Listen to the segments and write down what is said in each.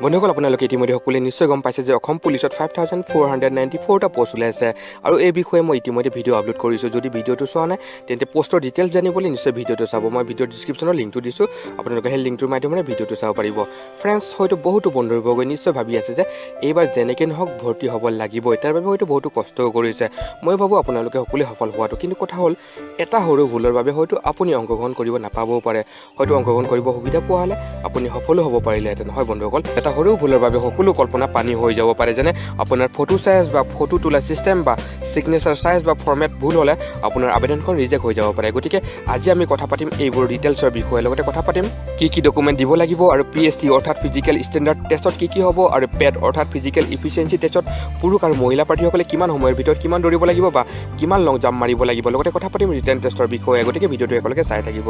বন্ধুসকল আপোনালোকে ইতিমধ্যে সকলোৱে নিশ্চয় গম পাইছে যে অসম পুলিচত 5494টা পোষ্ট ওলাইছে আৰু এই বিষয়ে মই ইতিমধ্যে ভিডিঅ' আপলোড কৰিছোঁ। যদি ভিডিঅ'টো চোৱা নাই তেন্তে পোষ্টৰ ডিটেইলছ জানিবলৈ নিশ্চয় ভিডিঅ'টো চাব। মই ভিডিঅ'ৰ ডিছক্ৰিপশ্যনৰ লিংকটো দিছোঁ, আপোনালোকে সেই লিংকটোৰ মাধ্যমেৰে ভিডিঅ'টো চাব পাৰিব। ফ্ৰেণ্ডছ, হয়তো বহুতো বন্ধুবৰ্গই নিশ্চয় ভাবি আছে যে এইবাৰ যেনেকৈ নহওক ভৰ্তি হ'ব লাগিবই, তাৰ বাবে হয়তো বহুতো কষ্ট কৰিছে। মই ভাবোঁ আপোনালোকে সকলোৱে সফল হোৱাটো, কিন্তু কথা হ'ল এটা সৰু ভুলৰ বাবে হয়তো আপুনি অংশগ্ৰহণ কৰিব নাপাবও পাৰে। হয়তো অংশগ্ৰহণ কৰিব সুবিধা পোৱা হ'লে আপুনি সফলো হ'ব পাৰিলেহেঁতেন। হয় বন্ধুসকল, এটা সৰু ভুলৰ বাবে সকলো কল্পনা পানী হৈ যাব পাৰে, যেনে আপোনাৰ ফটো চাইজ বা ফটো তোলা ছিষ্টেম বা ছিগনেচাৰ চাইজ বা ফৰ্মেট ভুল হ'লে আপোনাৰ আবেদনখন ৰিজেক্ট হৈ যাব পাৰে। গতিকে আজি আমি কথা পাতিম এইবোৰ ডিটেইলছৰ বিষয়ে, লগতে কথা পাতিম কি ডকুমেণ্ট দিব লাগিব আৰু PST অৰ্থাৎ ফিজিকেল ষ্টেণ্ডাৰ্ড টেষ্টত কি হ'ব আৰু পেট অৰ্থাৎ ফিজিকেল ইফিচিয়েঞ্চি টেষ্টত পুৰুষ আৰু মহিলা প্ৰাৰ্থীসকলে কিমান সময়ৰ ভিতৰত কিমান দৌৰিব লাগিব বা কিমান লং জাম্প মাৰিব লাগিব, লগতে কথা পাতিম ৰিটেন টেষ্টৰ বিষয়ে। গতিকে ভিডিঅ'টো একেলগে চাই থাকিব।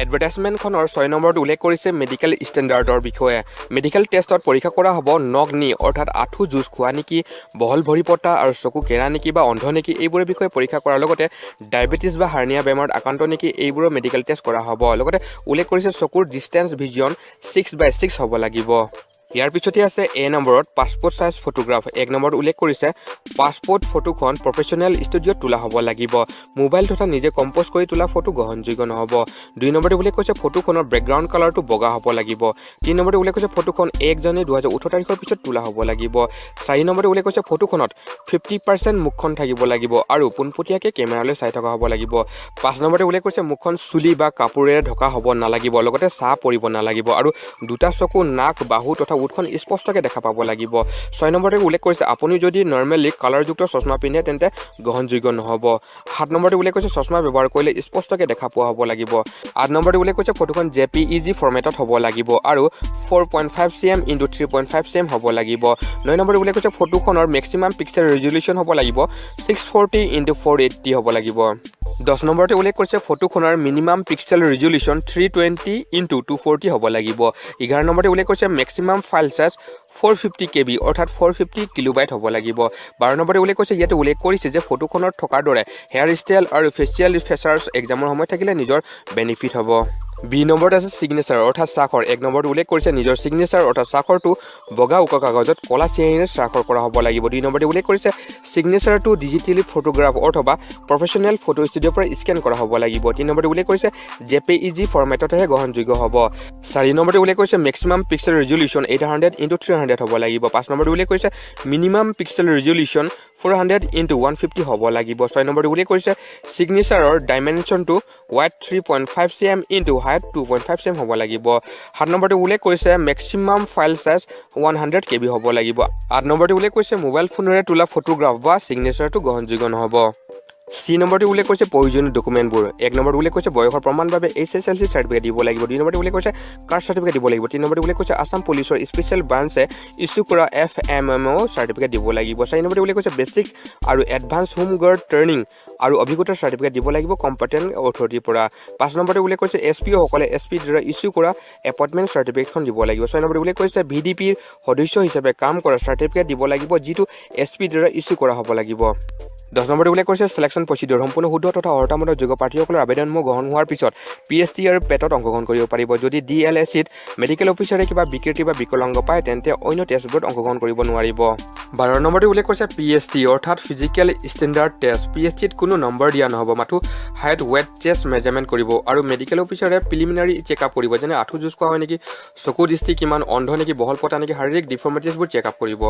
এডভাৰটাইজমেণ্টখনৰ 6 নম্বৰত উল্লেখ কৰিছে মেডিকেল ষ্টেণ্ডাৰ্ডৰ বিষয়ে। মেডিকেল টেষ্টত পৰীক্ষা কৰা হ'ব নখ নি অৰ্থাৎ আঁঠু যুঁজ খোৱা নেকি, বহল ভৰি পতা আৰু চকু কেৰা নেকি বা অন্ধ নেকি, এইবোৰৰ বিষয়ে পৰীক্ষা কৰাৰ লগতে ডায়েবেটিছ বা হাৰ্নিয়া বেমাৰত আক্ৰান্ত নেকি, এইবোৰৰ মেডিকেল টেষ্ট কৰা হ'ব। লগতে উল্লেখ কৰিছে চকুৰ ডিষ্টেঞ্চ ভিজন 6/6 হ'ব লাগিব। ইয়াৰ পিছতে আছে এ নম্বৰত পাছপোৰ্ট চাইজ ফটোগ্ৰাফ। 1 নম্বৰত উল্লেখ কৰিছে পাছপোৰ্ট ফটোখন প্ৰফেশ্যনেল ষ্টুডিঅ'ত তোলা হ'ব লাগিব। মোবাইল তথা নিজে কম্প'জ কৰি তোলা ফটো গ্ৰহণযোগ্য নহ'ব। 2 নম্বৰতে উল্লেখ কৰিছে ফটোখনৰ বেকগ্ৰাউণ্ড কালাৰটো বগা হ'ব লাগিব। 3 নম্বৰতে উল্লেখ কৰিছে ফটোখন 1 জানুৱাৰী 2018 তাৰিখৰ পিছত তোলা হ'ব লাগিব। 4 নম্বৰতে উল্লেখ কৰিছে ফটোখনত 50% মুখখন থাকিব লাগিব আৰু পোনপটীয়াকৈ কেমেৰালৈ চাই থকা হ'ব লাগিব। 5 নম্বৰতে উল্লেখ কৰিছে মুখখন চুলি বা কাপোৰেৰে ঢকা হ'ব নালাগিব, লগতে ছাঁ পৰিব নালাগিব আৰু দুটা চকু, নাক, বাহু তথা উঠখন স্পষ্টকৈ দেখা পাব লাগিব। 6 নম্বৰতে উল্লেখ কৰিছে আপুনি যদি নৰ্মেলি কালাৰযুক্ত চশমা পিন্ধে তেন্তে গ্ৰহণযোগ্য নহ'ব। 7 নম্বৰতে উল্লেখ কৰিছে চশমা ব্যৱহাৰ কৰিলে স্পষ্টকৈ দেখা পোৱা হ'ব লাগিব। 8 নম্বৰতে উল্লেখ কৰিছে ফটোখন JPEG ফৰ্মেটত হ'ব লাগিব আৰু 4.5 cm × 3.5 cm হ'ব লাগিব। 9 নম্বৰতে উল্লেখ কৰিছে ফটোখনৰ মেক্সিমাম পিক্সেল ৰেজলিউশ্যন হ'ব লাগিব 640 × 480 হ'ব লাগিব। 10 নম্বৰতে উল্লেখ কৰিছে ফটোখনৰ মিনিমাম পিক্সেল ৰিজলিউশ্যন 320 × 240 হ'ব লাগিব। 11 নম্বৰতে উল্লেখ কৰিছে মেক্সিমাম ফাইল চাইজ 450 KB অৰ্থাৎ 450 কিলোবাইট হ'ব লাগিব। 12 নম্বৰতে উল্লেখ কৰিছে ইয়াতে উল্লেখ কৰিছে যে ফটোখনত থকাৰ দৰে হেয়াৰ ষ্টাইল আৰু ফেচিয়েল ফেচাৰ্ছ এক্সামৰ সময়ত থাকিলে নিজৰ বেনিফিট হ'ব। বি নম্বৰত আছে ছিগনেচাৰ অৰ্থাৎ স্বাক্ষৰ। 1 নম্বৰত উল্লেখ কৰিছে নিজৰ ছিগনেচাৰ অৰ্থাৎ স্বাক্ষৰটো বগা উকা কাগজত ক'লা চিয়াহীৰে স্বাক্ষৰ কৰা হ'ব লাগিব। 2 নম্বৰতে উল্লেখ কৰিছে ছিগনেচাৰটো ডিজিটেলি ফটোগ্ৰাফ অথবা প্ৰফেশ্যনেল ফটো ষ্টুডিঅ'ৰ পৰা স্কেন কৰা হ'ব লাগিব। 3 নম্বৰতে উল্লেখ কৰিছে JPEG ফৰ্মেটতহে গ্ৰহণযোগ্য হ'ব। 4 নম্বৰতে উল্লেখ কৰিছে মেক্সিমাম পিক্সেল ৰিজলিউশ্যন 800 × 300 হ'ব লাগিব। 5 নম্বৰতে উল্লেখ কৰিছে মিনিমাম পিক্সেল ৰিজলিউশ্যন 400 × 150 হ'ব লাগিব। 6 নম্বৰতে উল্লেখ কৰিছে ছিগনেচাৰৰ ডাইমেনশ্যনটো ৱাইড 3.5 cm × হাইট 2.5 cm হ'ব লাগিব। 7 নম্বৰতে উল্লেখ কৰিছে মেক্সিমাম ফাইল চাইজ 100 KB হ'ব লাগিব। 8 নম্বৰতে উল্লেখ কৰিছে মোবাইল ফোনেৰে তোলা ফটোগ্ৰাফ বা ছিগনেচাৰটো গ্ৰহণযোগ্য নহ'ব। চি নম্বৰতে উল্লেখ কৰিছে প্ৰয়োজনীয় ডকুমেণ্টবোৰ। 1 নম্বৰত উল্লেখ কৰিছে বয়সৰ প্ৰমাণৰ বাবে HSLC চাৰ্টিফিকেট দিব লাগিব। 2 নম্বৰতে উল্লেখ কৰিছে কাষ্ট চাৰ্টিফিকেট দিব লাগিব। 3 নম্বৰতে উল্লেখ কৰিছে আছাম পুলিচৰ স্পেচিয়েল ব্ৰাঞ্চে ইছ্যু কৰা FMMO চাৰ্টিফিকেট দিব লাগিব। 4 নম্বৰতে উল্লেখ কৰিছে বেছিক আৰু এডভান্স হোম গাৰ্ড ট্ৰেইনিং আৰু অভিজ্ঞতাৰ চাৰ্টিফিকেট দিব লাগিব কম্পিটেণ্ট অথৰিটিৰ পৰা। 5 নম্বৰতে উল্লেখ কৰিছে SPO সকলে SPৰ দ্বাৰা ইছ্যু কৰা এপইণ্টমেণ্ট চাৰ্টিফিকেটখন দিব লাগিব। 6 নম্বৰতে উল্লেখ কৰিছে VDPৰ সদস্য হিচাপে কাম কৰা চাৰ্টিফিকেট দিব লাগিব, যিটো SPৰ দ্বাৰা ইছ্যু কৰা হ'ব লাগিব। 10 নম্বৰতে উল্লেখ কৰিছে চিলেকশ্যন প্ৰচিডিউৰ সম্পূৰ্ণ শুদ্ধ তথা অৰ্হতামত যোগ্য প্ৰাৰ্থীসকলৰ আবেদনসমূহ গ্ৰহণ হোৱাৰ পিছত PST আৰু পেটত অংশগ্ৰহণ কৰিব পাৰিব। যদি DLSCত মেডিকেল অফিচাৰে কিবা বিকৃতি বা বিকলাংগ পায় তেন্তে অন্য টেষ্টবোৰত অংশগ্ৰহণ কৰিব নোৱাৰিব। 12 নম্বৰতে উল্লেখ কৰিছে PST অৰ্থাৎ ফিজিকেল ষ্টেণ্ডাৰ্ড টেষ্ট। PSTত কোনো নম্বৰ দিয়া নহ'ব, মাথো হাইট, ৱেট, চেষ্ট মেজাৰমেণ্ট কৰিব আৰু মেডিকেল অফিচাৰে প্ৰিলিমিনাৰী চেকআপ কৰিব, যেনে আঁঠু যুঁজ খোৱা হয় নেকি, চকু দৃষ্টি কিমান, অন্ধ নেকি, বহল পতা নেকি, শাৰীৰিক ডিফৰ্মিটিছবোৰ চেকআপ কৰিব।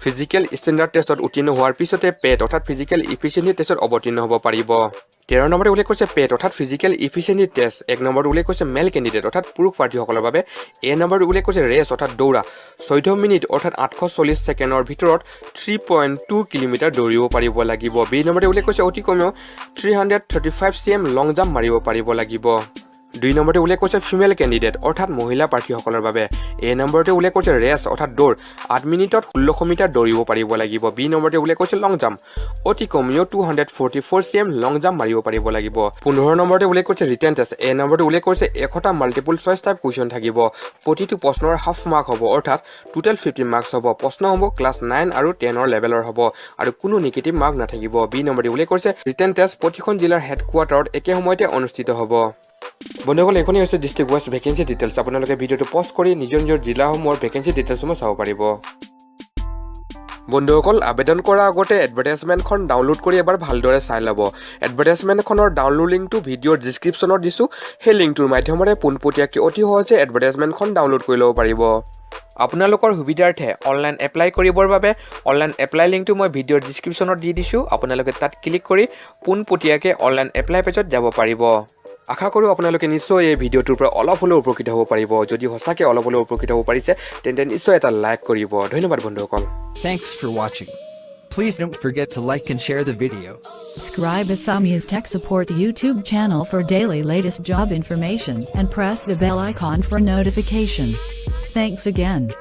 ফিজিকেল ষ্টেণ্ডাৰ্ড টেষ্টত উত্তীৰ্ণ হোৱাৰ পিছতে পেট অৰ্থাৎ ফিজিকেল ইফিচিয়েঞ্চি টেষ্টত অৱতীৰ্ণ হ'ব পাৰিব। 13 নম্বৰতে উল্লেখ কৰিছে পেট অৰ্থাৎ ফিজিকেল ইফিচিয়েঞ্চি টেষ্ট। 1 নম্বৰত উল্লেখ কৰিছে মেল কেণ্ডিডেট অৰ্থাৎ পুৰুষ প্ৰাৰ্থীসকলৰ বাবে। A নম্বৰত উল্লেখ কৰিছে ৰেচ অৰ্থাৎ দৌৰা 14 মিনিট অৰ্থাৎ 840 ছেকেণ্ডৰ ভিতৰত 3.2 কিলোমিটাৰ দৌৰিব পাৰিব লাগিব। B নম্বৰতে উল্লেখ কৰিছে অতি কমেও 335 cm লং জাম্প মাৰিব পাৰিব লাগিব। 2 নম্বৰতে উল্লেখ কৰিছে ফিমেল কেণ্ডিডেট অৰ্থাৎ মহিলা প্ৰাৰ্থীসকলৰ বাবে। A নম্বৰতে উল্লেখ কৰিছে ৰেচ অৰ্থাৎ দৌৰ 8 মিনিটত 1600 মিটাৰ দৌৰিব পাৰিব লাগিব। B নম্বৰতে উল্লেখ কৰিছে লং জাম্প অতি কমেও 244 cm লং জাম্প মাৰিব পাৰিব লাগিব। 15 নম্বৰতে উল্লেখ কৰিছে ৰিটেন টেষ্ট। A নম্বৰতে উল্লেখ কৰিছে 100টা মাল্টিপল চইচ টাইপ কুৱেশ্যন থাকিব। প্ৰতিটো প্ৰশ্নৰ হাফ মাৰ্ক হ'ব অৰ্থাৎ টোটেল 50 মাৰ্কছ হ'ব। প্ৰশ্ন হ'ব ক্লাছ 9 আৰু 10ৰ লেভেলৰ হ'ব আৰু কোনো নিগেটিভ মাৰ্ক নাথাকিব। B নম্বৰতে উল্লেখ কৰিছে ৰিটেন টেষ্ট প্ৰতিখন জিলাৰ হেডকোৱাৰ্টাৰত একে সময়তে অনুষ্ঠিত হ'ব। বন্ধুসকল এইখনেই হৈছে ডিষ্ট্ৰিক্ট ৱাইজ ভেকেঞ্চি ডিটেইলছ আপোনালোকে ভিডিঅ'টো পজ কৰি নিজৰ জিলাসমূহৰ ভেকেঞ্চি ডিটেইলছসমূহ চাব পাৰিব বন্ধুসকল আবেদন কৰাৰ আগতে এডভাৰটাইজমেণ্টখন ডাউনলোড কৰি এবাৰ ভালদৰে চাই ল'ব এডভাৰটাইজমেণ্টখনৰ ডাউনলোড লিংকটো ভিডিঅ'ৰ ডিছক্ৰিপশ্যনত দিছোঁ সেই লিংকটোৰ মাধ্যমেৰে পোনপটীয়াকৈ অতি সহজে এডভাৰটাইজমেণ্টখন ডাউনলোড কৰি ল'ব পাৰিব আপোনালোকৰ সুবিধাৰ্থে অনলাইন এপ্লাই কৰিবৰ বাবে অনলাইন এপ্লাই লিংকটো মই ভিডিঅ'ৰ ডিছক্ৰিপশ্যনত দি দিছোঁ আপোনালোকে তাত ক্লিক কৰি পোনপটীয়াকৈ অনলাইন এপ্লাই পেজত যাব পাৰিব আশা কৰোঁ আপোনালোকে নিশ্চয় এই ভিডিঅ'টোৰ পৰা অলপ হ'লেও উপকৃত হ'ব পাৰিব যদি সঁচাকৈ অলপ হ'লেও উপকৃত হ'ব পাৰিছে তেন্তে নিশ্চয় এটা লাইক কৰিব ধন্যবাদ বন্ধুসকল Thanks for watching. Please don't forget to like and share the video. Subscribe Assamese Tech Support YouTube channel for daily latest job information and press the bell icon for notification. Thanks again.